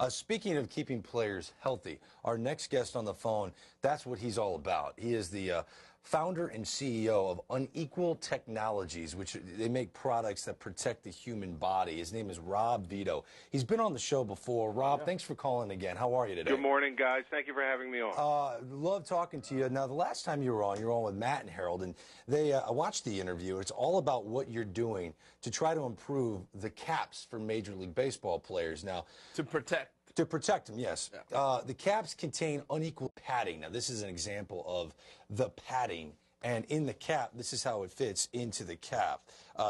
Speaking of keeping players healthy, our next guest on the phone, that's what he's all about. He is the founder and CEO of Unequal Technologies, which they make products that protect the human body. His name is Rob Vito. He's been on the show before. Rob, thanks for calling again. How are you today? Good morning, guys. Thank you for having me on. Love talking to you. Now, the last time you were on with Matt and Harold, and I watched the interview. It's all about what you're doing to try to improve the caps for Major League Baseball players. Now, to protect them, yes. The caps contain unequal padding. Now, this is an example of the padding. And in the cap, this is how it fits into the cap.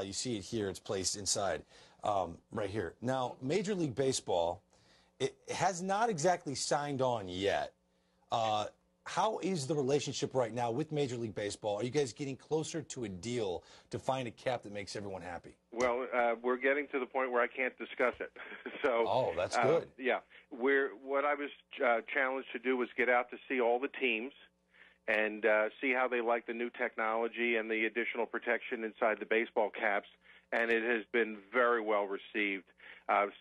You see it here. It's placed inside right here. Now, Major League Baseball, it has not exactly signed on yet. How is the relationship right now with Major League Baseball? Are you guys getting closer to a deal to find a cap that makes everyone happy? Well, we're getting to the point where I can't discuss it. Oh, that's good. Yeah. What I was challenged to do was get out to see all the teams and see how they like the new technology and the additional protection inside the baseball caps, and it has been very well received.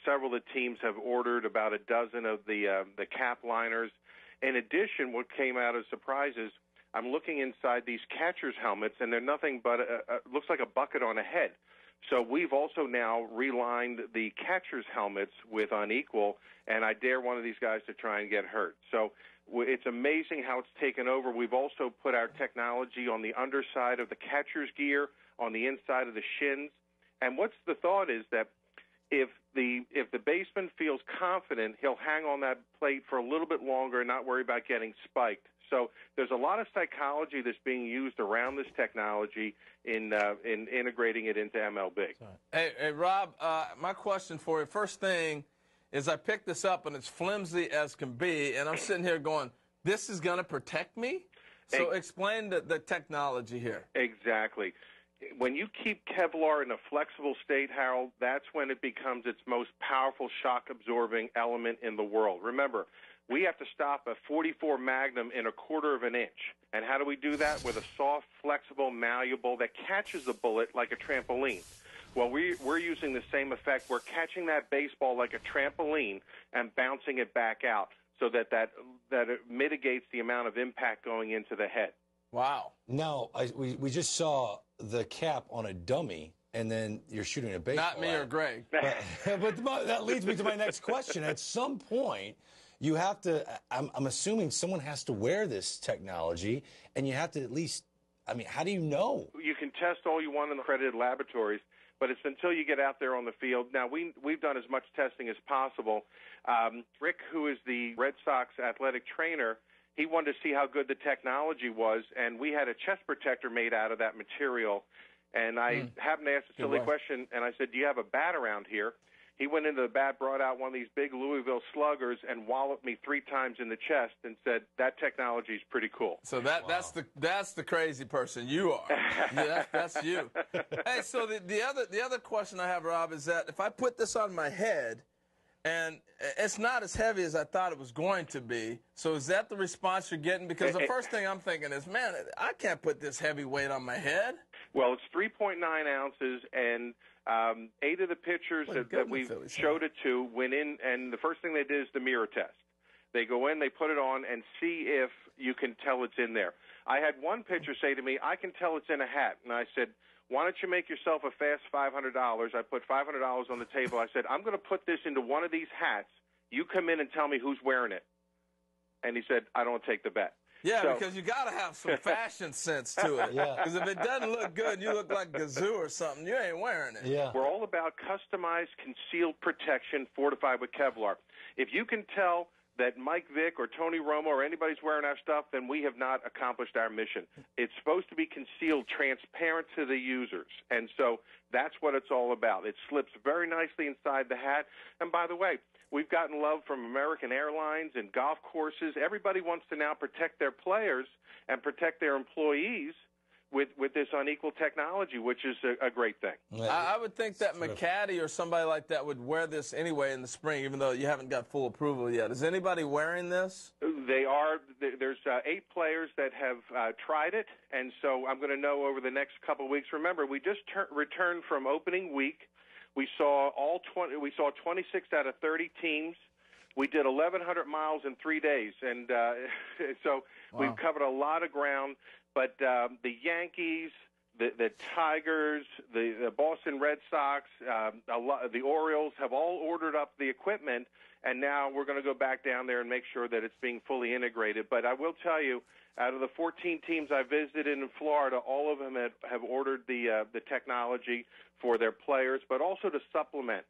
Several of the teams have ordered about a dozen of the cap liners. In addition, what came out as surprises, I'm looking inside these catchers' helmets, and they're nothing but looks like a bucket on a head. So we've also now relined the catchers' helmets with Unequal, and I dare one of these guys to try and get hurt. So it's amazing how it's taken over. We've also put our technology on the underside of the catcher's gear, on the inside of the shins. And what's the thought is that if the baseman feels confident, he'll hang on that plate for a little bit longer and not worry about getting spiked. So there's a lot of psychology that's being used around this technology in integrating it into MLB. Hey, Rob, my question for you, first thing is I picked this up, and it's flimsy as can be, and I'm sitting here going, this is going to protect me? So explain the technology here. Exactly. When you keep Kevlar in a flexible state, Harold, that's when it becomes its most powerful shock-absorbing element in the world. Remember, we have to stop a .44 Magnum in 1/4 of an inch. And how do we do that? With a soft, flexible, malleable that catches the bullet like a trampoline. Well, we're using the same effect. We're catching that baseball like a trampoline and bouncing it back out so that it mitigates the amount of impact going into the head. Wow. Now, we just saw the cap on a dummy, and then you're shooting a baseball. Not me or Greg. But that leads me to my next question. At some point, you have to, I'm assuming someone has to wear this technology, and you have to at least, I mean, how do you know? You can test all you want in the accredited laboratories, but it's until you get out there on the field. Now, we've done as much testing as possible. Rick, who is the Red Sox athletic trainer, he wanted to see how good the technology was, and we had a chest protector made out of that material. And I happened to ask a silly question, and I said, do you have a bat around here? He went into the bat, brought out one of these big Louisville sluggers, and walloped me 3 times in the chest and said, that technology is pretty cool. So that's the crazy person you are. Yeah, that's you. Hey, so the other question I have, Rob, is that if I put this on my head, and it's not as heavy as I thought it was going to be. So is that the response you're getting? Because the first thing I'm thinking is, man, I can't put this heavy weight on my head. Well, it's 3.9 ounces, and 8 of the pitchers that we showed it to went in, and the first thing they did is the mirror test. They go in, they put it on, and see if you can tell it's in there. I had one pitcher say to me, I can tell it's in a hat. And I said, why don't you make yourself a fast $500? I put $500 on the table. I said, I'm going to put this into one of these hats. You come in and tell me who's wearing it. And he said, I don't take the bet. Yeah, because you got to have some fashion sense to it. Because if it doesn't look good, you look like Gazoo or something, you ain't wearing it. Yeah. We're all about customized concealed protection fortified with Kevlar. If you can tell that Mike Vick or Tony Romo or anybody's wearing our stuff, then we have not accomplished our mission. It's supposed to be concealed, transparent to the users. And so that's what it's all about. It slips very nicely inside the hat. And by the way, we've gotten love from American Airlines and golf courses. Everybody wants to now protect their players and protect their employees with this unequal technology, which is a great thing. I would think that McCaddy or somebody like that would wear this anyway in the spring, even though you haven't got full approval yet. Is anybody wearing this? They are. There's 8 players that have tried it, and so I'm going to know over the next couple of weeks. Remember, we just returned from opening week. We saw 26 out of 30 teams We did 1,100 miles in 3 days, and so we've covered a lot of ground. But the Yankees, the Tigers, the Boston Red Sox, the Orioles have all ordered up the equipment, and now we're going to go back down there and make sure that it's being fully integrated. But I will tell you, out of the 14 teams I visited in Florida, all of them have ordered the technology for their players, but also to supplement.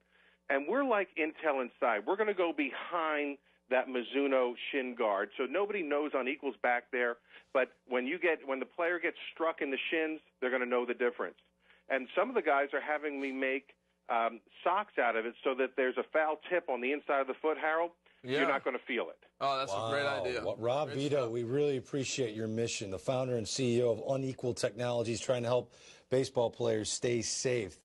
And we're like Intel Inside. We're going to go behind that Mizuno shin guard, so nobody knows on equals back there. But when the player gets struck in the shins, they're going to know the difference. And some of the guys are having me make socks out of it so that there's a foul tip on the inside of the foot, Harold. Yeah. You're not going to feel it. Oh, that's a great idea. Well, Rob Great Vito, stuff. we really appreciate your mission, the founder and CEO of Unequal Technologies, trying to help baseball players stay safe.